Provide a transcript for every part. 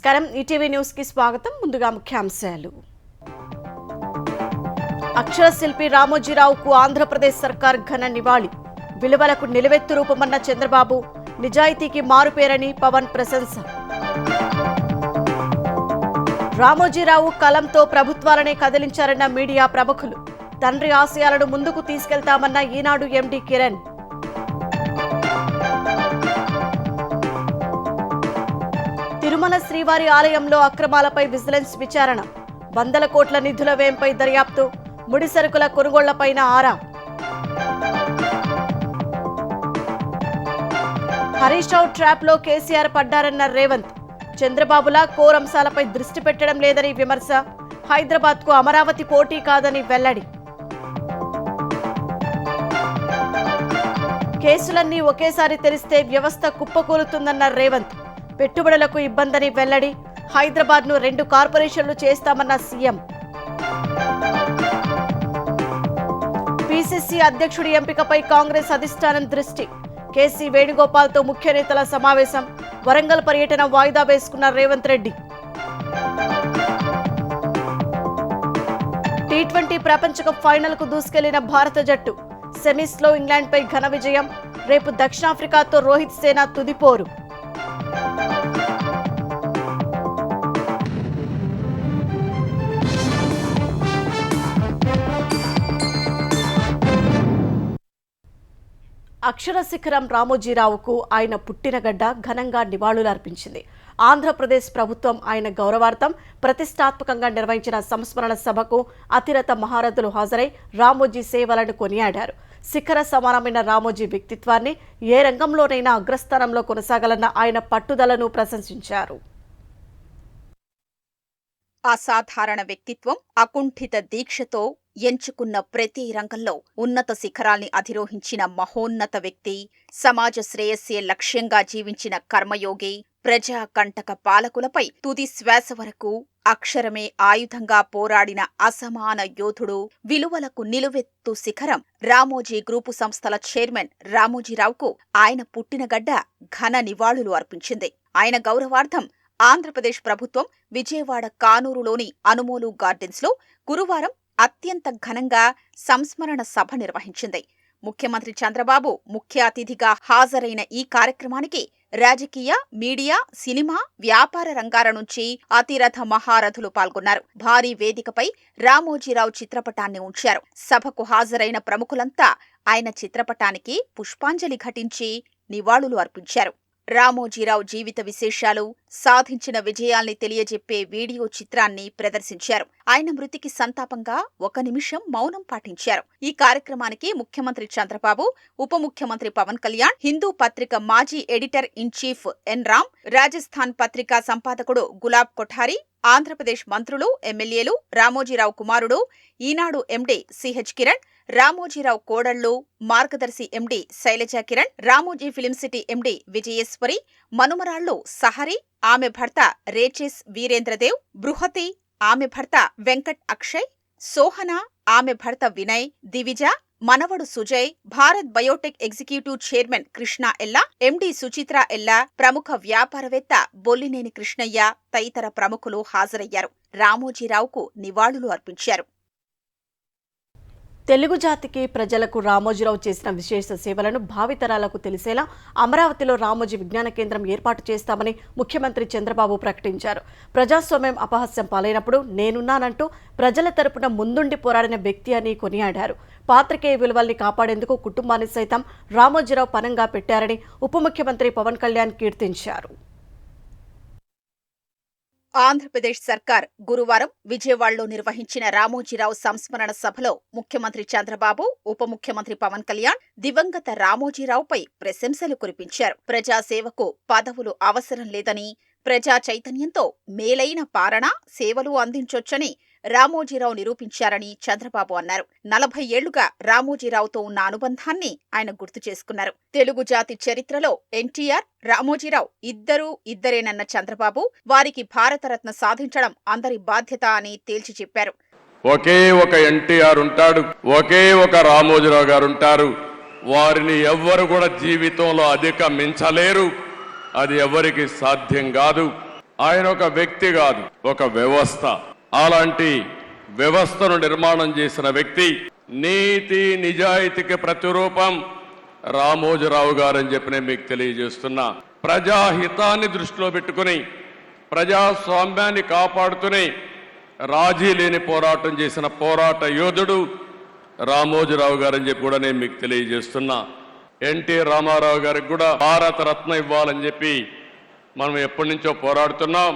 నమస్కారం ETV news కి స్వాగతం. ముందుగా ముఖ్యాంశాలు. అక్షర శిల్పి రామోజీరావుకు ఆంధ్రప్రదేశ్ సర్కార్ ఘన నివాళి. విలువలకు నిలువెత్తు రూపమన్న చంద్రబాబు, నిజాయితీకి మారుపేరని పవన్ ప్రశంస. రామోజీరావు కలంతో ప్రభుత్వాలనే కదిలించారన్న మీడియా ప్రముఖులు. తండ్రి ఆశయాలను ముందుకు తీసుకెళ్తామన్న ఈనాడు ఎండీ కిరణ్. తిరుమల శ్రీవారి ఆలయంలో అక్రమాలపై విజిలెన్స్ విచారణ. వందల కోట్ల నిధుల వ్యయంపై దర్యాప్తు. ముడి సరుకుల కొనుగోళ్లపైన ఆరా. హరీష్ రావు ట్రాప్ లో కేసీఆర్ పడ్డారన్న రేవంత్. చంద్రబాబులా కోర్ అంశాలపై దృష్టి పెట్టడం లేదని విమర్శ. హైదరాబాద్ కు అమరావతి పోటీ కాదని వెల్లడి. కేసులన్నీ ఒకేసారి తెరిస్తే వ్యవస్థ కుప్పకూలుతుందన్న రేవంత్. పెట్టుబడులకు ఇబ్బందని వెల్లడి. హైదరాబాద్ ను 2 కార్పొరేషన్లు చేస్తామన్న సీఎం. పీసీసీ అధ్యక్షుడి ఎంపికపై కాంగ్రెస్ అధిష్టానం దృష్టి. కేసీ వేణుగోపాల్తో ముఖ్య నేతల సమావేశం. వరంగల్ పర్యటన వాయిదా వేసుకున్న రేవంత్ రెడ్డి. టీ20 ప్రపంచ కప్ ఫైనల్ కు దూసుకెళ్లిన భారత జట్టు. సెమీస్ లో ఇంగ్లాండ్ పై ఘన విజయం. రేపు దక్షిణాఫ్రికాతో రోహిత్ సేన తుదిపోరు. అక్షర శిఖరం రామోజీరావుకు ఆయన పుట్టినగడ్డ ఘనంగా నివాళులర్పించింది. ఆంధ్రప్రదేశ్ ప్రభుత్వం ఆయన గౌరవార్థం ప్రతిష్టాత్మకంగా నిర్వహించిన సంస్మరణ సభకు అతిరథ మహారథులు హాజరై రామోజీ సేవలను కొనియాడారు. శిఖర సమానమైన రామోజీ వ్యక్తిత్వాన్ని ఏ రంగంలోనైనా అగ్రస్థానంలో కొనసాగాలన్న ఆయన పట్టుదలను ప్రశంసించారు. అసాధారణ వ్యక్తిత్వం, అకుంఠిత దీక్షతో ఎంచుకున్న ప్రతి రంగంలో ఉన్నత శిఖరాల్ని అధిరోహించిన మహోన్నత వ్యక్తి, సమాజ శ్రేయస్సే లక్ష్యంగా జీవించిన కర్మయోగి, ప్రజా కంటక పాలకులపై తుది శ్వాస వరకు అక్షరమే ఆయుధంగా పోరాడిన అసమాన యోధుడు, విలువలకు నిలువెత్తు శిఖరం రామోజీ గ్రూపు సంస్థల చైర్మన్ రామోజీరావుకు ఆయన పుట్టినగడ్డ ఘన నివాళులు అర్పించింది. ఆయన గౌరవార్థం ఆంధ్రప్రదేశ్ ప్రభుత్వం విజయవాడ కానూరులోని అనుమోలు గార్డెన్స్ లో గురువారం అత్యంత ఘనంగా సంస్మరణ సభ నిర్వహించింది. ముఖ్యమంత్రి చంద్రబాబు ముఖ్య అతిథిగా హాజరైన ఈ కార్యక్రమానికి రాజకీయ, మీడియా, సినిమా, వ్యాపార రంగాల నుంచి అతిరథ మహారథులు పాల్గొన్నారు. భారీ వేదికపై రామోజీరావు చిత్రపటాన్ని ఉంచారు. సభకు హాజరైన ప్రముఖులంతా ఆయన చిత్రపటానికి పుష్పాంజలి ఘటించి నివాళులు అర్పించారు. రామోజీరావు జీవిత విశేషాలు, సాధించిన విజయాల్ని తెలియజెప్పే వీడియో చిత్రాన్ని ప్రదర్శించారు. ఆయన మృతికి సంతాపంగా 1 నిమిషం మౌనం పాటించారు. ఈ కార్యక్రమానికి ముఖ్యమంత్రి చంద్రబాబు, ఉప ముఖ్యమంత్రి పవన్ కళ్యాణ్, హిందూ పత్రిక మాజీ ఎడిటర్ ఇన్ చీఫ్ ఎన్ రామ్, రాజస్థాన్ పత్రికా సంపాదకుడు గులాబ్ కొఠారి, ఆంధ్రప్రదేశ్ మంత్రులు, ఎమ్మెల్యేలు, రామోజీరావు కుమారుడు, ఈనాడు ఎండీ సిహెచ్ కిరణ్, రామోజీరావు కోడళ్లు, మార్గదర్శి MD Shailaja Kiran, Ramoji film city MD Vijayeshwari, మనుమరాళ్లు సహరి, ఆమె భర్త రేచెస్ వీరేంద్రదేవ్, బృహతి, ఆమె భర్త వెంకట్ అక్షయ్, సోహన, ఆమె భర్త వినయ్, దివిజ, మనవడు Sujay, Bharat biotech executive chairman Krishna Ella, MD Suchitra ఎల్లా, ప్రముఖ వ్యాపారవేత్త బొల్లినేని కృష్ణయ్య తదితర ప్రముఖులు హాజరయ్యారు. రామోజీరావుకు నివాళులు అర్పించారు. తెలుగు జాతికి, ప్రజలకు రామోజీరావు చేసిన విశేష సేవలను భావితరాలకు తెలిసేలా అమరావతిలో రామోజీ విజ్ఞాన కేంద్రం ఏర్పాటు చేస్తామని ముఖ్యమంత్రి చంద్రబాబు ప్రకటించారు. ప్రజాస్వామ్యం అపహాస్యం పాలైనప్పుడు నేనున్నానంటూ ప్రజల తరపున ముందుండి పోరాడిన వ్యక్తి అని కొనియాడారు. పాత్రికేయ విలువల్ని కాపాడేందుకు కుటుంబాన్ని సైతం రామోజీరావు పనంగా పెట్టారని ఉప ముఖ్యమంత్రి పవన్ కళ్యాణ్ కీర్తించారు. ఆంధ్రప్రదేశ్ సర్కార్ గురువారం విజయవాడలో నిర్వహించిన రామోజీరావు సంస్మరణ సభలో ముఖ్యమంత్రి చంద్రబాబు, ఉప ముఖ్యమంత్రి పవన్ కళ్యాణ్ దివంగత రామోజీరావుపై ప్రశంసలు కురిపించారు. ప్రజాసేవకు పదవులు అవసరం లేదని, ప్రజా చైతన్యంతో మేలైన పాలన, సేవలు అందించొచ్చని రామోజీరావు నిరూపించారని చంద్రబాబు అన్నారు. 40 ఏళ్లుగా రామోజీరావుతో ఉన్న అనుబంధాన్ని ఆయన గుర్తు చేసుకున్నారు. తెలుగు జాతి చరిత్రలో ఎన్టీఆర్, రామోజీరావు ఇద్దరేనన్న చంద్రబాబు వారికి భారతరత్న సాధించడం అందరి బాధ్యత అని తేల్చి చెప్పారు. ఒకే ఒక ఎన్టీఆర్ ఉంటాడు, ఒకే ఒక రామోజీరావు గారు ఉంటారు. వారిని ఎవ్వరు కూడా జీవితంలో అధిగమించలేరు. అది ఎవరికి సాధ్యం కాదు. ఆయన ఒక వ్యక్తి కాదు, ఒక వ్యవస్థ. అలాంటి వ్యవస్థను నిర్మాణం చేసిన వ్యక్తి, నీతి నిజాయితీకి ప్రతిరూపం రామోజీరావు గారని చెప్పి నేను మీకు తెలియజేస్తున్నా. ప్రజాహితాన్ని దృష్టిలో పెట్టుకుని ప్రజాస్వామ్యాన్ని కాపాడుతూనే రాజీ లేని పోరాటం చేసిన పోరాట యోధుడు రామోజీరావు గారని చెప్పి కూడా నేను మీకు తెలియజేస్తున్నా. ఎన్టీ రామారావు గారికి కూడా భారతరత్న ఇవ్వాలని చెప్పి మనం ఎప్పటి నుంచో పోరాడుతున్నాం.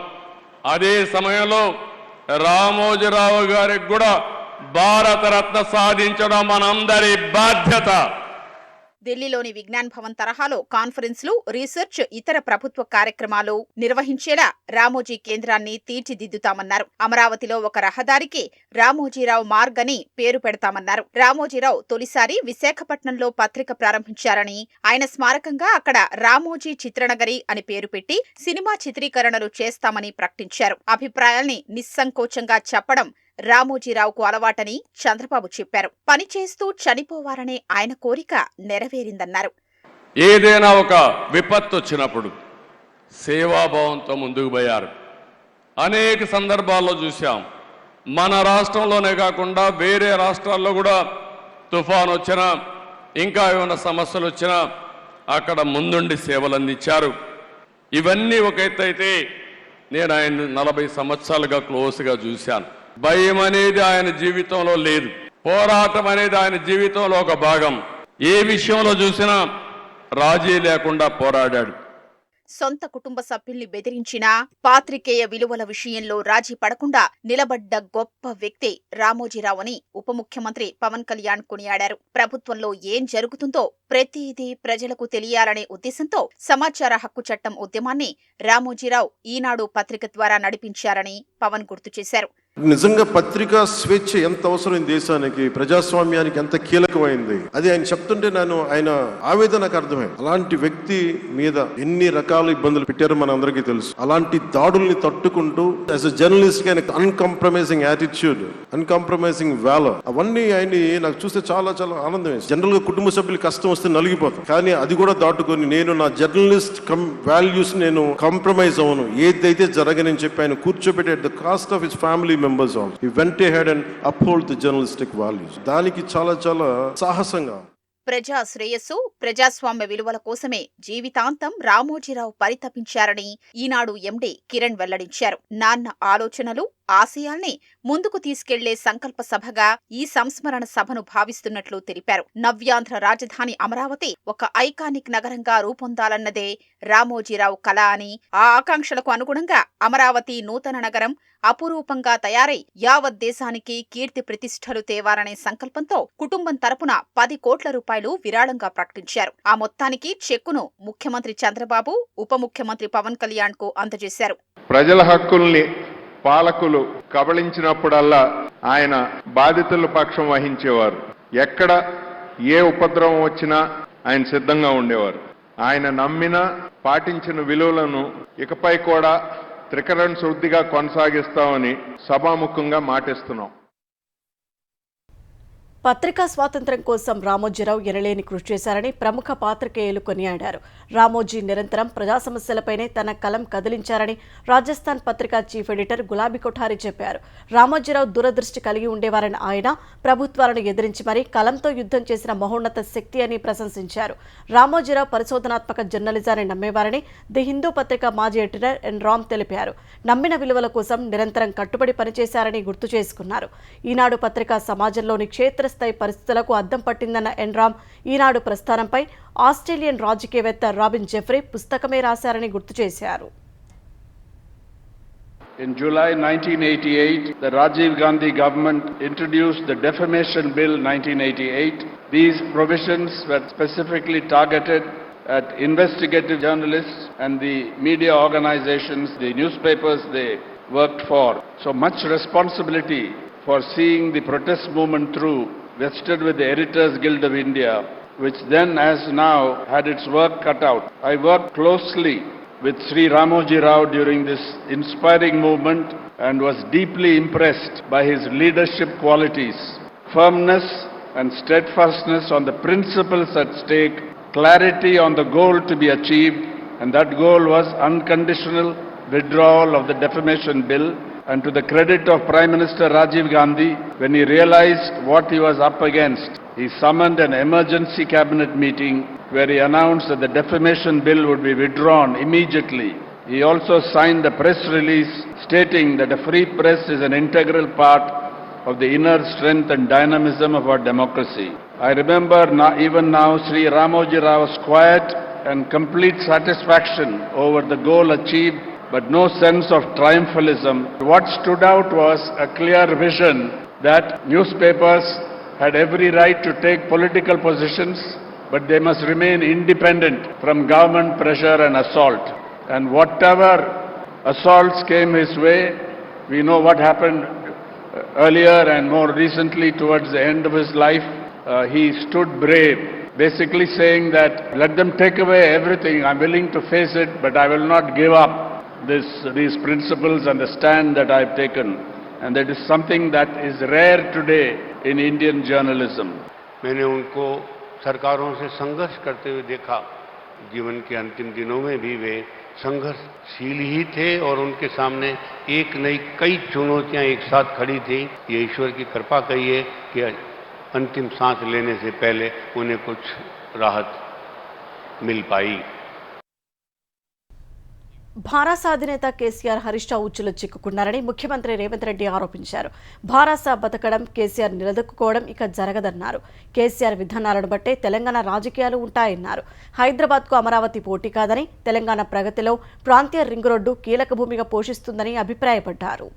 అదే సమయంలో రామోజీరావు గారికి కూడా భారతరత్న సాధించడం మనందరి బాధ్యత. ఢిల్లీలోని విజ్ఞాన్ భవన్ తరహాలో కాన్ఫరెన్స్లు, రీసెర్చ్, ఇతర ప్రభుత్వ కార్యక్రమాలు నిర్వహించేలా రామోజీ కేంద్రాన్ని తీర్చిదిద్దుతామన్నారు. అమరావతిలో ఒక రహదారికి రామోజీరావు మార్గ్ అని పేరు పెడతామన్నారు. రామోజీరావు తొలిసారి విశాఖపట్నంలో పత్రిక ప్రారంభించారని, ఆయన స్మారకంగా అక్కడ రామోజీ చిత్రనగరి అని పేరు పెట్టి సినిమా చిత్రీకరణలు చేస్తామని ప్రకటించారు. అభిప్రాయాల్ని నిస్సంకోచంగా చెప్పడం రామోజీరావుకు అలవాటని చంద్రబాబు చెప్పారు. పనిచేస్తూ చనిపోవాలనే ఆయన కోరిక నెరవేరిందన్నారు. ఏదైనా ఒక విపత్తు వచ్చినప్పుడు సేవాభావంతో ముందుకు పోయారు. అనేక సందర్భాల్లో చూశాం. మన రాష్ట్రంలోనే కాకుండా వేరే రాష్ట్రాల్లో కూడా తుఫాను వచ్చినా, ఇంకా ఏమైనా సమస్యలు వచ్చినా అక్కడ ముందుండి సేవలు అందించారు. ఇవన్నీ ఒక ఎత్తు అయితే, నేను ఆయన 40 సంవత్సరాలుగా క్లోజ్గా చూశాను. భయం అనేది ఆయన జీవితంలో లేదు. పోరాటం అనేది ఆయన జీవితంలో ఒక భాగం. ఏ విషయంలో చూసినా రాజీ లేకుండా పోరాడాడు. సొంత కుటుంబ సభ్యుల్ని బెదిరించినా పాత్రికేయ విలువల విషయంలో రాజీ పడకుండా నిలబడ్డ గొప్ప వ్యక్తి రామోజీరావు అని ఉప ముఖ్యమంత్రి పవన్ కళ్యాణ్ కొనియాడారు. ప్రభుత్వంలో ఏం జరుగుతుందో ప్రతిదీ ప్రజలకు తెలియాలనే ఉద్దేశంతో సమాచార హక్కు చట్టం ఉద్యమాన్ని రామోజీరావు ఈనాడు పత్రిక ద్వారా నడిపించారని పవన్ గుర్తు చేశారు. నిజంగా పత్రికా స్వేచ్ఛ ఎంత అవసరం దేశానికి, ప్రజాస్వామ్యానికి ఎంత కీలకమైంది అది ఆయన చెప్తుంటే ఆయన ఆవేదన నాకు అర్థమైంది. అలాంటి వ్యక్తి మీద ఎన్ని రకాల ఇబ్బందులు పెట్టారో మన అందరికీ తెలుసు. అలాంటి దాడుల్ని తట్టుకుంటూ యాజ్ ఎ జర్నలిస్ట్ గా అన్కాంప్రమైజింగ్ యాటిట్యూడ్, అన్కాంప్రమైజింగ్ వాల్యూర్, అవన్నీ ఆయన్ని నాకు చూస్తే చాలా చాలా ఆనందం వేసి. జనరల్ గా కుటుంబ సభ్యులు కష్టం వస్తే నలిగిపోతాం, కానీ అది కూడా దాటుకొని నేను నా జర్నలిస్ట్ వాల్యూస్ నేను కాంప్రమైజ్ అవను, ఏదైతే జరగనని చెప్పి ఆయన కూర్చోబెట్టి at the cost of his family members also. He went ahead and uphold the journalistic values. దానికి చాలా చాలా సాహసంగా ప్రజా శ్రేయస్సు, ప్రజాస్వామ్య విలువల కోసమే జీవితాంతం రామోజీరావు పరితపించారని ఈనాడు ఎండీ కిరణ్ వెల్లడించారు. నాన్న ఆలోచనలు, ఆశయాల్ని ముందుకు తీసుకెళ్లే సంకల్ప సభగా ఈ సంస్మరణ సభను భావిస్తున్నట్లు తెలిపారు. నవ్యాంధ్ర రాజధాని అమరావతి ఒక ఐకానిక్ నగరంగా రూపొందాలన్నదే రామోజీరావు కల అని, ఆ ఆకాంక్షలకు అనుగుణంగా అమరావతి నూతన నగరం అపురూపంగా తయారై యావత్ దేశానికి కీర్తి ప్రతిష్టలు తేవాలనే సంకల్పంతో కుటుంబం తరపున 10 కోట్ల రూపాయలు విరాళంగా ప్రకటించారు. ఆ మొత్తానికి చెక్కును ముఖ్యమంత్రి చంద్రబాబు, ఉప ముఖ్యమంత్రి పవన్ కళ్యాణ్ కు అందజేశారు. ప్రజల హక్కుల్ని పాలకులు కబళించినప్పుడల్లా ఆయన బాధితుల పక్షం వహించేవారు. ఎక్కడ ఏ ఉపద్రవం వచ్చినా ఆయన సిద్ధంగా ఉండేవారు. ఆయన నమ్మిన, పాటించిన విలువలను ఇకపై కూడా త్రికరణ శుద్ధిగా కొనసాగిస్తామని సభాముఖంగా మాటిస్తున్నాం. పత్రికా స్వాతంత్ర్యం కోసం రామోజీరావు ఎనలేని కృషి చేశారని ప్రముఖ పాత్రికేయులు కొనియాడారు. రామోజీ నిరంతరం ప్రజా సమస్యలపైనే తన కలం కదిలించారని రాజస్థాన్ పత్రికా చీఫ్ ఎడిటర్ గులాబీ కొఠారి చెప్పారు. రామోజీరావు దూరదృష్టి కలిగి ఉండేవారని ఆయన ప్రభుత్వాలను ఎదిరించి మరీ కలంతో యుద్ధం చేసిన మహోన్నత శక్తి అని ప్రశంసించారు. రామోజీరావు పరిశోధనాత్మక జర్నలిజాన్ని నమ్మేవారని ది హిందూ పత్రిక మాజీ ఎడిటర్ ఎన్ రామ్ తెలిపారు. నమ్మిన విలువల కోసం నిరంతరం కట్టుబడి పనిచేశారని గుర్తు చేసుకున్నారు. ఈనాడు పత్రిక సమాజంలోని క్షేత్ర స్థాయి పరిస్థితులకు అద్దం పట్టిందన్న ఎన్ రామ్ ఈనాడు ప్రస్థానంపై ఆస్ట్రేలియన్ రాజకీయవేత్త రాబిన్ జెఫ్రీ పుస్తకమే రాశారని గుర్తు చేశారు. In July 1988, the Rajiv Gandhi government introduced the Defamation Bill 1988. These provisions were specifically targeted at investigative journalists and the media organizations, the newspapers they worked for. So much responsibility for seeing the protest movement through vested with the Editors Guild of India, which then as now had its work cut out. I worked closely with Sri Ramoji Rao during this inspiring movement and was deeply impressed by his leadership qualities, firmness and steadfastness on the principles at stake, clarity on the goal to be achieved, and that goal was unconditional withdrawal of the defamation bill, and to the credit of Prime Minister Rajiv Gandhi, when he realized what he was up against, he summoned an emergency cabinet meeting where he announced that the defamation bill would be withdrawn immediately. He also signed a press release stating that a free press is an integral part of the inner strength and dynamism of our democracy. I remember even now Sri Ramoji Rao's quiet and complete satisfaction over the goal achieved, but no sense of triumphalism. What stood out was a clear vision that newspapers had every right to take political positions, but they must remain independent from government pressure and assault. And whatever assaults came his way, we know what happened earlier and more recently towards the end of his life. He stood brave, basically saying that let them take away everything, I'm willing to face it, but I will not give up these principles and the stand that I've taken. And that is something that is rare today in Indian journalism. मैंने उनको सरकारों से संघर्ष करते हुए देखा। जीवन के अंतिम दिनों में भी वे संघर्षशील ही थे और उनके सामने एक नई कई चुनौतियां एक साथ खड़ी थी। ये ईश्वर की कृपा कहिए कि अंतिम सांस लेने से पहले उन्हें कुछ राहत मिल पाई। భారాస అధినేత కేసీఆర్ హరీష్ రావు ఉచ్చులో చిక్కుకున్నారని ముఖ్యమంత్రి రేవంత్ రెడ్డి ఆరోపించారు. భారాస బతకడం, కేసీఆర్ నిలదొక్కుకోవడం ఇక జరగదన్నారు. కేసీఆర్ విధానాలను బట్టే తెలంగాణ రాజకీయాలు ఉంటాయన్నారు. హైదరాబాద్కు అమరావతి పోటీ కాదని, తెలంగాణ ప్రగతిలో ప్రాంతీయ రింగ్ రోడ్డు కీలక భూమిక పోషిస్తుందని అభిప్రాయపడ్డారు.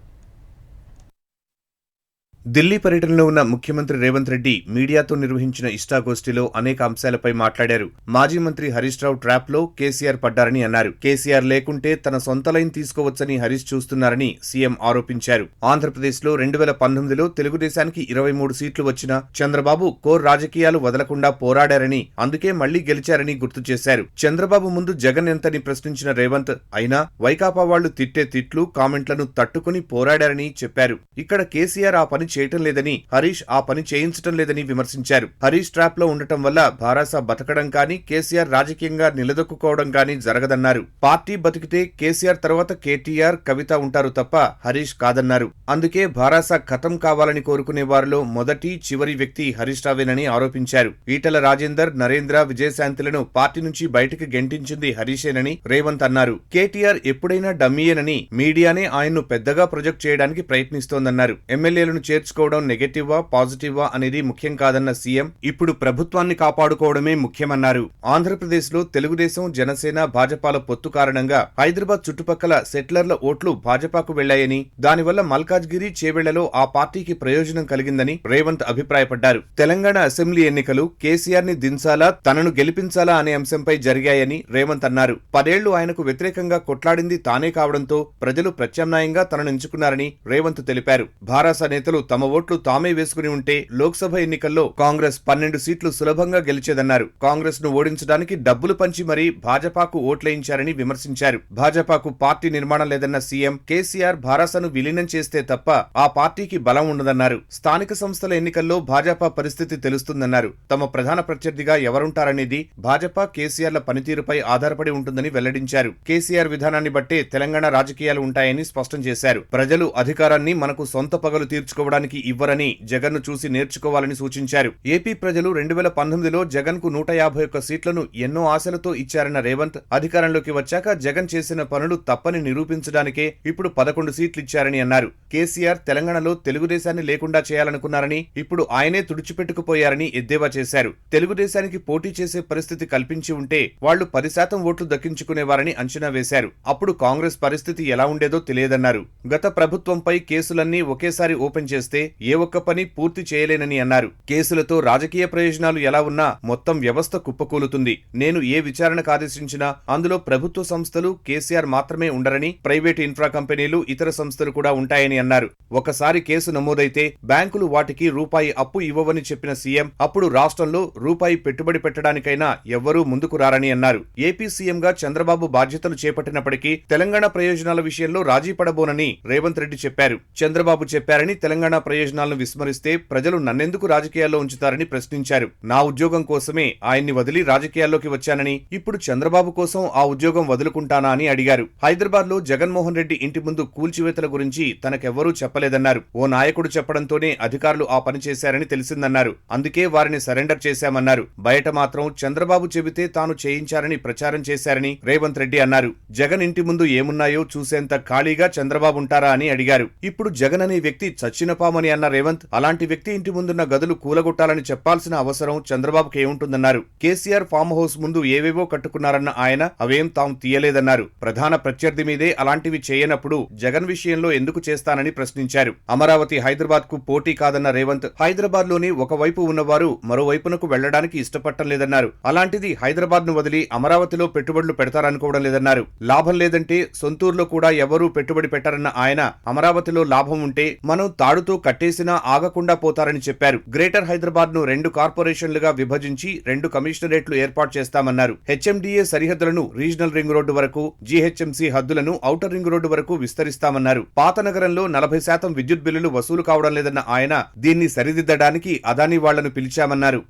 ఢిల్లీ పర్యటనలో ఉన్న ముఖ్యమంత్రి రేవంత్ రెడ్డి మీడియాతో నిర్వహించిన ఇష్టాగోష్ఠిలో అనేక అంశాలపై మాట్లాడారు. మాజీ మంత్రి హరీష్ రావు ట్రాప్ లో కేసీఆర్ పడ్డారని అన్నారు. కేసీఆర్ లేకుంటే తన సొంత లైన్ తీసుకోవచ్చని హరీష్ చూస్తున్నారని సీఎం ఆరోపించారు. ఆంధ్రప్రదేశ్ లో 2019లో తెలుగుదేశానికి 23 సీట్లు వచ్చినా చంద్రబాబు కోర్ రాజకీయాలు వదలకుండా పోరాడారని, అందుకే మళ్లీ గెలిచారని గుర్తు చేశారు. చంద్రబాబు ముందు జగన్ ఎంతని ప్రశ్నించిన రేవంత్ అయినా వైకాపా వాళ్లు తిట్టే తిట్లు, కామెంట్లను తట్టుకుని పోరాడారని చెప్పారు. ఇక్కడ కేసీఆర్ ఆ పని చేయటం లేదని, హరీష్ ఆ పని చేయించటం లేదని విమర్శించారు. హరీష్ ట్రాప్ లో ఉండటం వల్ల భారాస బతకడం కానీ, కేసీఆర్ రాజకీయంగా నిలదొక్కుకోవడం కానీ జరగదన్నారు. పార్టీ బతికితే కేసీఆర్ తర్వాత కేటీఆర్, కవిత ఉంటారు తప్ప హరీష్ కాదన్నారు. అందుకే భారాస ఖతం కావాలని కోరుకునే వారిలో మొదటి, చివరి వ్యక్తి హరీష్ రావేనని ఆరోపించారు. ఈటల రాజేందర్, నరేంద్ర, విజయశాంతిలను పార్టీ నుంచి బయటకు గెంటించింది హరీషేనని రేవంత్ అన్నారు. కేటీఆర్ ఎప్పుడైనా డమ్మీయేనని, మీడియానే ఆయన్ను పెద్దగా ప్రొజెక్ట్ చేయడానికి ప్రయత్నిస్తోందన్నారు. ఎమ్మెల్యేలను చేర్చుకోవడం నెగటివా, పాజిటివా అనేది ముఖ్యం కాదన్న సీఎం ఇప్పుడు ప్రభుత్వాన్ని కాపాడుకోవడమే ముఖ్యమన్నారు. ఆంధ్రప్రదేశ్ లో తెలుగుదేశం, జనసేన, భాజపాల పొత్తు కారణంగా హైదరాబాద్ చుట్టుపక్కల సెటిలర్ల ఓట్లు భాజపాకు వెళ్లాయని, దానివల్ల మల్కాజ్గిరి, చేవెళ్లలో ఆ పార్టీకి ప్రయోజనం కలిగిందని రేవంత్ అభిప్రాయపడ్డారు. తెలంగాణ అసెంబ్లీ ఎన్నికలు కేసీఆర్ ని దించాలా, తనను గెలిపించాలా అనే అంశంపై జరిగాయని రేవంత్ అన్నారు. 10 ఏళ్లు ఆయనకు వ్యతిరేకంగా కొట్లాడింది తానే కావడంతో ప్రజలు ప్రత్యామ్నాయంగా తనను ఎంచుకున్నారని రేవంత్ తెలిపారు. భారాస నేతలు తమ ఓట్లు తామే వేసుకుని ఉంటే లోక్సభ ఎన్నికల్లో కాంగ్రెస్ 12 సీట్లు సులభంగా గెలిచేదన్నారు. కాంగ్రెస్ ను ఓడించడానికి డబ్బులు పంచి మరీ భాజపాకు ఓట్లేయించారని విమర్శించారు. భాజపాకు పార్టీ నిర్మాణం లేదన్న సీఎం కేసీఆర్ భారాసను విలీనం చేస్తే తప్ప ఆ పార్టీకి బలం ఉండదన్నారు. స్థానిక సంస్థల ఎన్నికల్లో భాజపా పరిస్థితి తెలుస్తుందన్నారు. తమ ప్రధాన ప్రత్యర్థిగా ఎవరుంటారనేది భాజపా, కేసీఆర్ల పనితీరుపై ఆధారపడి ఉంటుందని వెల్లడించారు. కేసీఆర్ విధానాన్ని బట్టే తెలంగాణ రాజకీయాలు ఉంటాయని స్పష్టం చేశారు. ప్రజలు అధికారాన్ని మనకు సొంత పగలు తీర్చుకోవడానికి ఇవ్వరని, జగన్ను చూసి నేర్చుకోవాలని సూచించారు. ఏపీ ప్రజలు 2019లో జగన్ కు 151 సీట్లను ఎన్నో ఆశలతో ఇచ్చారన్న రేవంత్ అధికారంలోకి వచ్చాక జగన్ చేసిన పనులు తప్పని నిరూపించడానికే ఇప్పుడు 11 సీట్లు ఇచ్చారని అన్నారు. కేసీఆర్ తెలంగాణలో తెలుగుదేశాన్ని లేకుండా చేయాలనుకున్నారని, ఇప్పుడు ఆయనే తుడిచిపెట్టుకుపోయారని ఎద్దేవా చేశారు. తెలుగుదేశానికి పోటీ చేసే పరిస్థితి కల్పించి ఉంటే వాళ్లు 10% ఓట్లు దక్కించుకునేవారని అంచనా వేశారు. అప్పుడు కాంగ్రెస్ పరిస్థితి ఎలా ఉండేదో తెలియదన్నారు. గత ప్రభుత్వంపై కేసులన్నీ ఒకేసారి ఓపెన్ చేస్తే ఏ ఒక్క పని పూర్తి చేయలేనని అన్నారు. కేసులతో రాజకీయ ప్రయోజనాలు ఎలా ఉన్నా మొత్తం వ్యవస్థ కుప్పకూలుతుంది. నేను ఏ విచారణకు ఆదేశించినా అందులో ప్రభుత్వ సంస్థలు, కేసీఆర్ మాత్రమే ఉండరని, ప్రైవేటు ఇన్ఫ్రా కంపెనీలు, ఇతర సంస్థలు కూడా ఉంటాయని అన్నారు. ఒకసారి కేసు నమోదైతే బ్యాంకులు వాటికి రూపాయి అప్పు ఇవ్వవని చెప్పిన సీఎం అప్పుడు రాష్ట్రంలో రూపాయి పెట్టుబడి పెట్టడానికైనా ఎవ్వరూ ముందుకు రారని అన్నారు. ఏపీ సీఎంగా చంద్రబాబు బాధ్యతలు చేపట్టినప్పటికీ తెలంగాణ ప్రయోజనాల విషయంలో రాజీ పడబోనని రేవంత్ రెడ్డి చెప్పారు. చంద్రబాబు చెప్పారని తెలంగాణ తెలంగాణ ప్రయోజనాలను విస్మరిస్తే ప్రజలు నన్నెందుకు రాజకీయాల్లో ఉంచుతారని ప్రశ్నించారు. నా ఉద్యోగం కోసమే ఆయన్ని వదిలి రాజకీయాల్లోకి వచ్చానని, ఇప్పుడు చంద్రబాబు కోసం ఆ ఉద్యోగం వదులుకుంటానా అని అడిగారు. హైదరాబాద్ లో జగన్మోహన్ రెడ్డి ఇంటి ముందు కూల్చివేతల గురించి తనకెవ్వరూ చెప్పలేదన్నారు. ఓ నాయకుడు చెప్పడంతోనే అధికారులు ఆ పని చేశారని తెలిసిందన్నారు. అందుకే వారిని సరెండర్ చేశామన్నారు. బయట మాత్రం చంద్రబాబు చెబితే తాను చేయించారని ప్రచారం చేశారని రేవంత్ రెడ్డి అన్నారు. జగన్ ఇంటి ముందు ఏమున్నాయో చూసేంత ఖాళీగా చంద్రబాబు ఉంటారా అని అడిగారు. ఇప్పుడు జగన్ అనే వ్యక్తి చచ్చిన పామని అన్న రేవంత్, అలాంటి వ్యక్తి ఇంటి ముందున్న గదులు కూలగొట్టాలని చెప్పాల్సిన అవసరం చంద్రబాబుకి ఏముంటుందన్నారు. కేసీఆర్ ఫామ్ హౌస్ ముందు ఏవేవో కట్టుకున్నారన్న ఆయన అవేం తాము తీయలేదన్నారు. ప్రధాన ప్రత్యర్థి మీదే అలాంటివి చేయనప్పుడు జగన్ విషయంలో ఎందుకు చేస్తానని ప్రశ్నించారు. అమరావతి హైదరాబాద్ కు పోటీ కాదన్న రేవంత్, హైదరాబాద్ లోని ఒకవైపు ఉన్నవారు మరోవైపునకు వెళ్లడానికి ఇష్టపడటం లేదన్నారు. అలాంటిది హైదరాబాద్ ను వదిలి అమరావతిలో పెట్టుబడులు పెడతారనుకోవడం లేదన్నారు. లాభం లేదంటే సొంతూరులో కూడా ఎవరూ పెట్టుబడి పెట్టారన్న ఆయన, అమరావతిలో లాభం ఉంటే మనం తాడుతో కట్టేసినా ఆగకుండా పోతారని చెప్పారు. గ్రేటర్ హైదరాబాద్ ను 2 కార్పొరేషన్లుగా విభజించి 2 కమిషనరేట్లు ఏర్పాటు చేస్తామన్నారు. హెచ్ఎండిఏ సరిహద్దులను రీజనల్ రింగ్ రోడ్డు వరకు, జీహెచ్ఎంసీ హద్దులను ఔటర్ రింగ్ రోడ్డు వరకు విస్తరిస్తామన్నారు. పాత నగరంలో 40% విద్యుత్ బిల్లులు వసూలు కావడం లేదన్న ఆయన, దీన్ని సరిదిద్దడానికి అదానీ వాళ్లను పిలిచామన్నారు.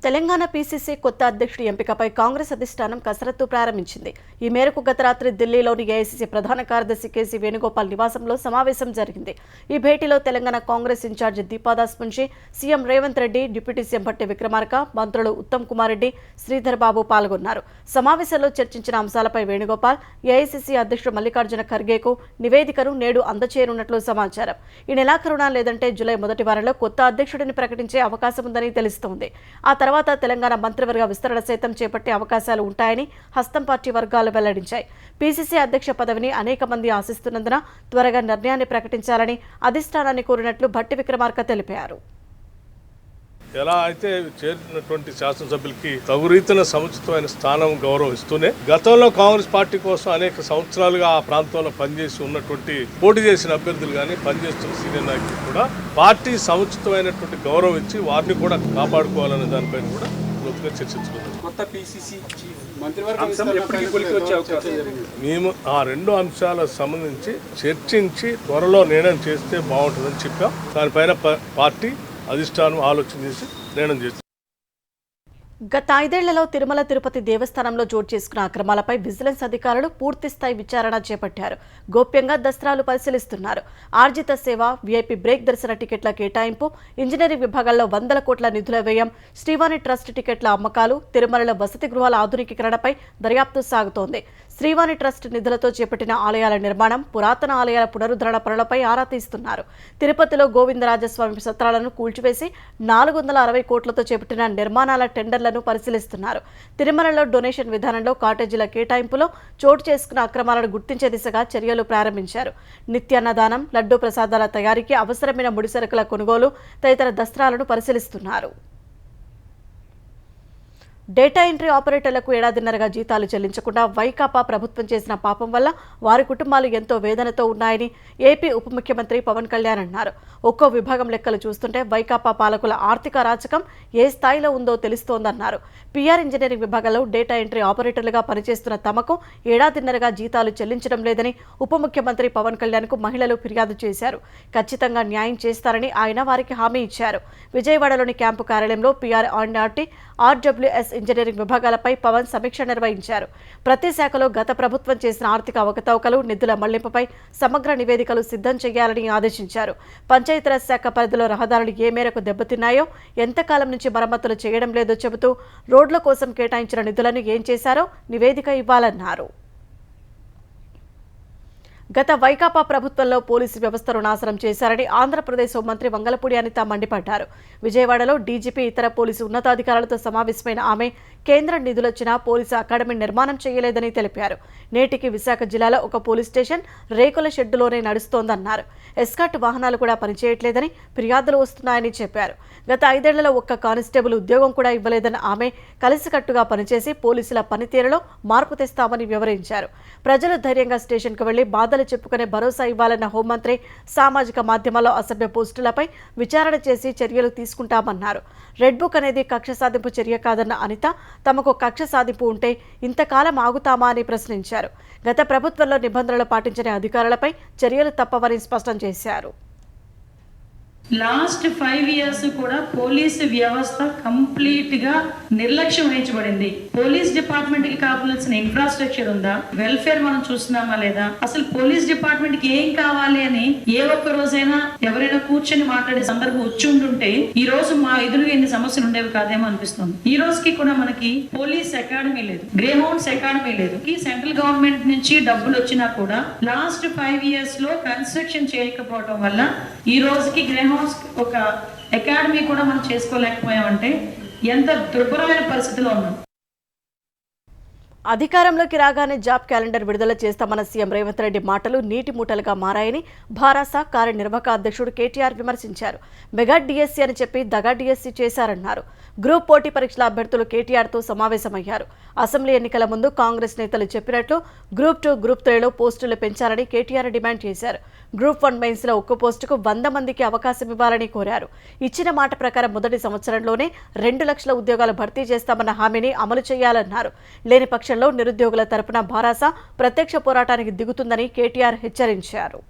తెలంగాణ పీసీసీ కొత్త అధ్యక్షుడి ఎంపికపై కాంగ్రెస్ అధిష్టానం కసరత్తు ప్రారంభించింది. ఈ మేరకు గత రాత్రి ఢిల్లీలోని ఏఐసీసీ ప్రధాన కార్యదర్శి కేసీ వేణుగోపాల్ నివాసంలో సమావేశం జరిగింది. ఈ భేటీలో Telangana Congress in charge Deepa Das Munshi, CM Revanth Reddy, deputy CM Bhatti Vikramarka, మంత్రులు ఉత్తమ్ కుమార్ రెడ్డి, శ్రీధర్ బాబు పాల్గొన్నారు. సమావేశంలో చర్చించిన అంశాలపై వేణుగోపాల్ ఏఐసీసీ అధ్యక్షుడు మల్లికార్జున ఖర్గేకు నివేదికను నేడు అందచేయనున్నట్లు సమాచారం. ఈ నెలాఖరున లేదంటే జూలై మొదటి వారంలో కొత్త అధ్యక్షుడిని ప్రకటించే అవకాశం ఉందని తెలుస్తోంది. ఆ తర్వాత తెలంగాణ మంత్రివర్గ విస్తరణ సైతం చేపట్టే అవకాశాలు ఉంటాయని హస్తం పార్టీ వర్గాలు వెల్లడించాయి. పీసీసీ అధ్యక్ష పదవిని అనేక మంది ఆశిస్తున్నందున త్వరగా నిర్ణయాన్ని ప్రకటించాలని అధిష్టానాన్ని కోరినట్లు భట్టి విక్రమార్క తెలిపారు. ఎలా అయితే చేరినటువంటి శాసనసభ్యులకి తగురీతన సముచితమైన స్థానం గౌరవం ఇస్తూనే, గతంలో కాంగ్రెస్ పార్టీ కోసం అనేక సంవత్సరాలుగా ఆ ప్రాంతంలో పనిచేసి ఉన్నటువంటి పోటీ చేసిన అభ్యర్థులు కానీ పనిచేస్తున్న సీనియర్ నాయకులు కూడా పార్టీ సముచితమైనటువంటి గౌరవం ఇచ్చి వారిని కూడా కాపాడుకోవాలనే దానిపైన కూడా లోతుగా చర్చించుకుంటాం. మేము ఆ 2 అంశాలకు సంబంధించి చర్చించి త్వరలో నిర్ణయం చేస్తే బాగుంటుందని చెప్పాం. దానిపైన పార్టీ అధిష్టానం ఆలోచన చేసి నిర్ణయం చేస్తుంది. గత 5 ఏళ్లలో తిరుమల తిరుపతి దేవస్థానంలో చోటు చేసుకున్న అక్రమాలపై విజిలెన్స్ అధికారులు పూర్తిస్థాయి విచారణ చేపట్టారు. గోప్యంగా దస్త్రాలు పరిశీలిస్తున్నారు. ఆర్జిత సేవ, వీఐపీ బ్రేక్ దర్శన టికెట్ల కేటాయింపు, ఇంజనీరింగ్ విభాగాల్లో 100 కోట్ల నిధుల వ్యయం, శ్రీవాణి ట్రస్ట్ టికెట్ల అమ్మకాలు, తిరుమలలో వసతి గృహాల ఆధునికీకరణపై దర్యాప్తు సాగుతోంది. శ్రీవాణి ట్రస్ట్ నిధులతో చేపట్టిన ఆలయాల నిర్మాణం, పురాతన ఆలయాల పునరుద్ధరణ పనులపై ఆరా తీస్తున్నారు. తిరుపతిలో గోవిందరాజస్వామి సత్రాలను కూల్చివేసి 460 కోట్లతో చేపట్టిన నిర్మాణాల టెండర్లను పరిశీలిస్తున్నారు. తిరుమలలో డొనేషన్ విధానంలో కాటేజీల కేటాయింపులో చోటు చేసుకున్న అక్రమాలను గుర్తించే దిశగా చర్యలు ప్రారంభించారు. నిత్యాన్నదానం, లడ్డూ ప్రసాదాల తయారీకి అవసరమైన ముడిసరుకుల కొనుగోలు తదితర దస్త్రాలను పరిశీలిస్తున్నారు. డేటా ఎంట్రీ ఆపరేటర్లకు ఏడాదిన్నరగా జీతాలు చెల్లించకుండా వైకాపా ప్రభుత్వం చేసిన పాపం వల్ల వారి కుటుంబాలు ఎంతో వేదనతో ఉన్నాయని ఏపీ ఉప ముఖ్యమంత్రి పవన్ కళ్యాణ్ అన్నారు. ఒక్కో విభాగం లెక్కలు చూస్తుంటే వైకాపా పాలకుల ఆర్థిక అరాచకం ఏ స్థాయిలో ఉందో తెలుస్తోందన్నారు. పీఆర్ ఇంజనీరింగ్ విభాగంలో డేటా ఎంట్రీ ఆపరేటర్లుగా పనిచేస్తున్న తమకు ఏడాదిన్నరగా జీతాలు చెల్లించడం లేదని ఉప ముఖ్యమంత్రి పవన్ కళ్యాణ్కు మహిళలు ఫిర్యాదు చేశారు. ఖచ్చితంగా న్యాయం చేస్తారని ఆయన వారికి హామీ ఇచ్చారు. విజయవాడలోని క్యాంపు కార్యాలయంలో పీఆర్ ఆర్టీ, ఆర్డబ్ల్యూఎస్ ఇంజనీరింగ్ విభాగాలపై పవన్ సమీక్ష నిర్వహించారు. ప్రతి శాఖలో గత ప్రభుత్వం చేసిన ఆర్థిక అవకతవకలు, నిధుల మళ్లింపుపై సమగ్ర నివేదికలు సిద్ధం చేయాలని ఆదేశించారు. పంచాయతీరాజ్ శాఖ పరిధిలో రహదారులు ఏ మేరకు దెబ్బతిన్నాయో, ఎంతకాలం నుంచి మరమ్మతులు చేయడం లేదో చెబుతూ రోడ్ల కోసం కేటాయించిన నిధులను ఏం చేశారో నివేదిక ఇవ్వాలన్నారు. గత వైకాపా ప్రభుత్వంలో పోలీసు వ్యవస్థను నాశనం చేశారని ఆంధ్రప్రదేశ్ హోంమంత్రి వంగలపూడి అనిత మండిపడ్డారు. విజయవాడలో డీజీపీ, ఇతర పోలీసు ఉన్నతాధికారులతో సమావేశమైన ఆమె కేంద్రం నిధులొచ్చినా పోలీసు అకాడమీ నిర్మాణం చేయలేదని తెలిపారు. నేటికి విశాఖ జిల్లాలో ఒక పోలీస్ స్టేషన్ రేకుల షెడ్డులోనే నడుస్తోందన్నారు. ఎస్కాట్ వాహనాలు కూడా పనిచేయట్లేదని ఫిర్యాదులు వస్తున్నాయని చెప్పారు. గత 5 ఏళ్లలో ఒక్క కానిస్టేబుల్ ఉద్యోగం కూడా ఇవ్వలేదని ఆమె కలిసికట్టుగా పనిచేసి పోలీసుల పనితీరులో మార్పు తెస్తామని వివరించారు. ప్రజలు ధైర్యంగా స్టేషన్కు వెళ్లి బాధలు చెప్పుకునే భరోసా ఇవ్వాలన్న హోంమంత్రి సామాజిక మాధ్యమాల్లో అసభ్య పోస్టులపై విచారణ చేసి చర్యలు తీసుకుంటామన్నారు. రెడ్ బుక్ అనేది కక్ష సాధింపు చర్య కాదన్న అనిత, తమకు కక్ష సాధింపు ఉంటే ఇంతకాలం ఆగుతామా అని ప్రశ్నించారు. గత ప్రభుత్వంలో నిబంధనలు పాటించని అధికారులపై చర్యలు తప్పవని స్పష్టం చేశారు. లాస్ట్ 5 years కూడా పోలీసు వ్యవస్థ కంప్లీట్ గా నిర్లక్ష్యం వహించబడింది. పోలీస్ డిపార్ట్మెంట్ కి కావాల్సిన ఇన్ఫ్రాస్ట్రక్చర్ ఉందా, వెల్ఫేర్ మనం చూస్తున్నామా లేదా, అసలు పోలీస్ డిపార్ట్మెంట్ కి ఏం కావాలి అని ఏ ఒక్క రోజైనా ఎవరైనా కూర్చొని మాట్లాడే సందర్భం వచ్చి ఉంటుంటే ఈ రోజు మా ఎదురుగా ఎన్ని సమస్యలు ఉండేవి కాదేమో అనిపిస్తుంది. ఈ రోజుకి కూడా మనకి పోలీస్ అకాడమీ లేదు, గ్రే హౌండ్స్ అకాడమీ లేదు. ఈ సెంట్రల్ గవర్నమెంట్ నుంచి డబ్బులు వచ్చినా కూడా లాస్ట్ 5 years లో కన్స్ట్రక్షన్ చేయకపోవడం వల్ల ఈ రోజుకి గ్రే హౌండ్స్ ఒక అకాడమీ కూడా మనం చేసుకోలేకపోయామంటే ఎంత దుర్భరమైన పరిస్థితిలో ఉన్నాం. అధికారంలోకి రాగానే జాబ్ క్యాలెండర్ విడుదల చేస్తామన్న సీఎం రేవంత్ రెడ్డి మాటలు నీటి మూటలుగా మారాయని భారాస కార్యనిర్వాహక అధ్యక్షుడు కేటీఆర్ విమర్శించారు. మెగా డిఎస్సీ అని చెప్పి దగా డిఎస్సీ చేశారన్నారు. గ్రూప్ పోటీ పరీక్షల అభ్యర్థులు కేటీఆర్తో సమావేశమయ్యారు. అసెంబ్లీ ఎన్నికల ముందు కాంగ్రెస్ నేతలు చెప్పినట్లు గ్రూప్ 2, గ్రూప్ 3లో పోస్టులు పెంచాలని కేటీఆర్ డిమాండ్ చేశారు. గ్రూప్ 1 మెయిన్స్లో ఒక్క పోస్టుకు 100 మందికి అవకాశం ఇవ్వాలని కోరారు. ఇచ్చిన మాట ప్రకారం మొదటి సంవత్సరంలోనే 2 లక్షల ఉద్యోగాలు భర్తీ చేస్తామన్న హామీని అమలు చేయాలన్నారు. లేని పక్షంలో నిరుద్యోగుల తరపున భారాస ప్రత్యక్ష పోరాటానికి దిగుతుందని కేటీఆర్ హెచ్చరించారు.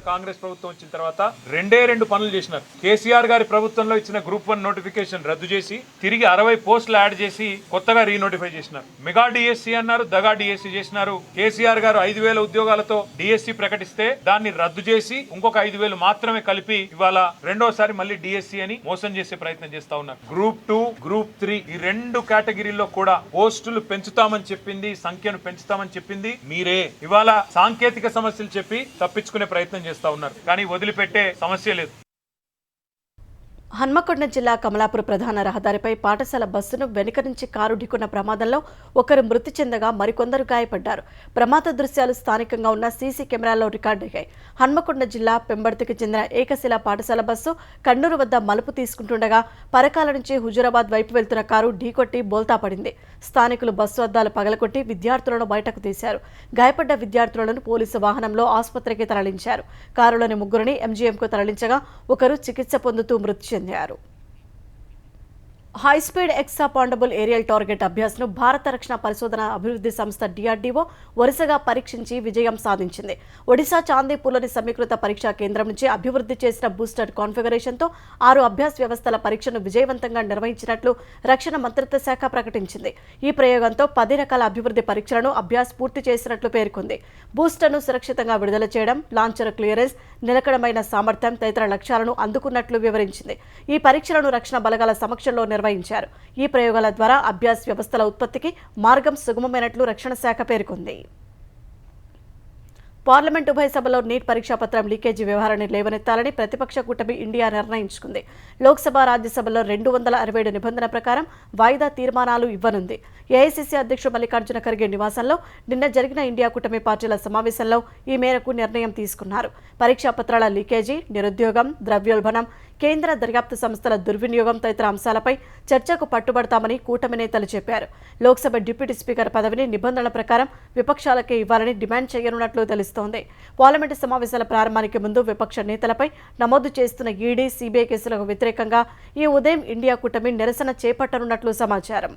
కాంగ్రెస్ ప్రభుత్వం వచ్చిన తర్వాత 2 పనులు చేసినారు. కేసీఆర్ గారి ప్రభుత్వంలో ఇచ్చిన గ్రూప్ 1 నోటిఫికేషన్ రద్దు చేసి తిరిగి 60 పోస్టులు యాడ్ చేసి కొత్తగా రీనోటిఫై చేసినారు. మెగా డిఎస్సీ అన్నారు, దగా డిఎస్సీ చేసినారు. కేసీఆర్ గారు 5,000 ఉద్యోగాలతో డిఎస్సీ ప్రకటిస్తే దాన్ని రద్దు చేసి ఇంకొక 5,000 మాత్రమే కలిపి ఇవాళ రెండోసారి మళ్ళీ డిఎస్సీ అని మోసం చేసే ప్రయత్నం చేస్తా ఉన్నారు. గ్రూప్ 2, గ్రూప్ 3 ఈ 2 కేటగిరీల్లో కూడా పోస్టులు పెంచుతామని చెప్పింది, సంఖ్యను పెంచుతామని చెప్పింది మీరే. ఇవాళ సాంకేతిక సమస్యలు చెప్పి తప్పించుకునే ప్రయత్నం చేస్తా ఉన్నారు, కానీ వదిలిపెట్టే సమస్య లేదు. హన్మకొండ జిల్లా కమలాపూర్ ప్రధాన రహదారిపై పాఠశాల బస్సును వెనుక నుంచి కారు ఢీకొన్న ప్రమాదంలో ఒకరు మృతి చెందగా మరికొందరు గాయపడ్డారు. ప్రమాద దృశ్యాలు స్థానికంగా ఉన్న సీసీ కెమెరాల్లో రికార్డయ్యాయి. హన్మకొండ జిల్లా పెంబర్తికి చెందిన ఏకశిల పాఠశాల బస్సు కన్నూరు వద్ద మలుపు తీసుకుంటుండగా పరకాల నుంచి హుజూరాబాద్ వైపు వెళ్తున్న కారు ఢీకొట్టి బోల్తా పడింది. స్థానికులు బస్సు అద్దాలు పగలకొట్టి విద్యార్థులను బయటకు తీశారు. గాయపడ్డ విద్యార్థులను పోలీసు వాహనంలో ఆసుపత్రికి తరలించారు. కారులోని 3 ఎంజీఎంకు తరలించగా ఒకరు చికిత్స పొందుతూ మృతి చెందారు. హైస్పీడ్ ఎక్సాపాండబుల్ ఏరియల్ టార్గెట్ అభ్యాస్ను భారత రక్షణ పరిశోధన అభివృద్ధి సంస్థ డిఆర్డీఓ వరుసగా పరీక్షించి విజయం సాధించింది. ఒడిశా చాందీపూర్లోని సమీకృత పరీక్షా కేంద్రం నుంచి అభివృద్ధి చేసిన బూస్టర్ కాన్ఫిగరేషన్తో 6 అభ్యాస్ వ్యవస్థల పరీక్షను విజయవంతంగా నిర్వహించినట్లు రక్షణ మంత్రిత్వ శాఖ ప్రకటించింది. ఈ ప్రయోగంతో 10 రకాల అభివృద్ధి పరీక్షలను అభ్యాస్ పూర్తి చేసినట్లు పేర్కొంది. బూస్టర్ను సురక్షితంగా విడుదల చేయడం, లాంచర్ క్లియరెన్స్, నిలకడమైన సామర్థ్యం తదితర లక్ష్యాలను అందుకున్నట్లు వివరించింది. ఈ పరీక్షలను రక్షణ బలగాల సమక్షంలో నిర్వహించారు. ఈ ప్రయోగాల ద్వారా అభ్యాస్ వ్యవస్థల ఉత్పత్తికి మార్గం సుగమమైనట్లు రక్షణ శాఖ పేర్కొంది. పార్లమెంట్ ఉభయ సభలో నీట్ పరీక్షాపత్రం లీకేజీ వ్యవహారాన్ని లేవనెత్తాలని ప్రతిపక్ష కూటమి ఇండియా నిర్ణయించుకుంది. లోక్సభ, రాజ్యసభలో 267 నిబంధన ప్రకారం వాయిదా తీర్మానాలు ఇవ్వనుంది. ఏఐసీసీ అధ్యక్షుడు మల్లికార్జున ఖర్గే నివాసంలో నిన్న జరిగిన ఇండియా కూటమి పార్టీల సమావేశంలో ఈ మేరకు నిర్ణయం తీసుకున్నారు. పరీక్షాపత్రాల లీకేజీ, నిరుద్యోగం, ద్రవ్యోల్బణం, కేంద్ర దర్యాప్తు సంస్థల దుర్వినియోగం తదితర అంశాలపై చర్చకు పట్టుబడతామని కూటమి నేతలు చెప్పారు. లోక్సభ డిప్యూటీ స్పీకర్ పదవిని నిబంధనల ప్రకారం విపక్షాలకే ఇవ్వాలని డిమాండ్ చేయనున్నట్లు తెలుస్తోంది. పార్లమెంటు సమావేశాల ప్రారంభానికి ముందు విపక్ష నేతలపై నమోదు చేస్తున్న ఈడీ, సీబీఐ కేసులకు వ్యతిరేకంగా ఈ ఉదయం ఇండియా కూటమి నిరసన చేపట్టనున్నట్లు సమాచారం.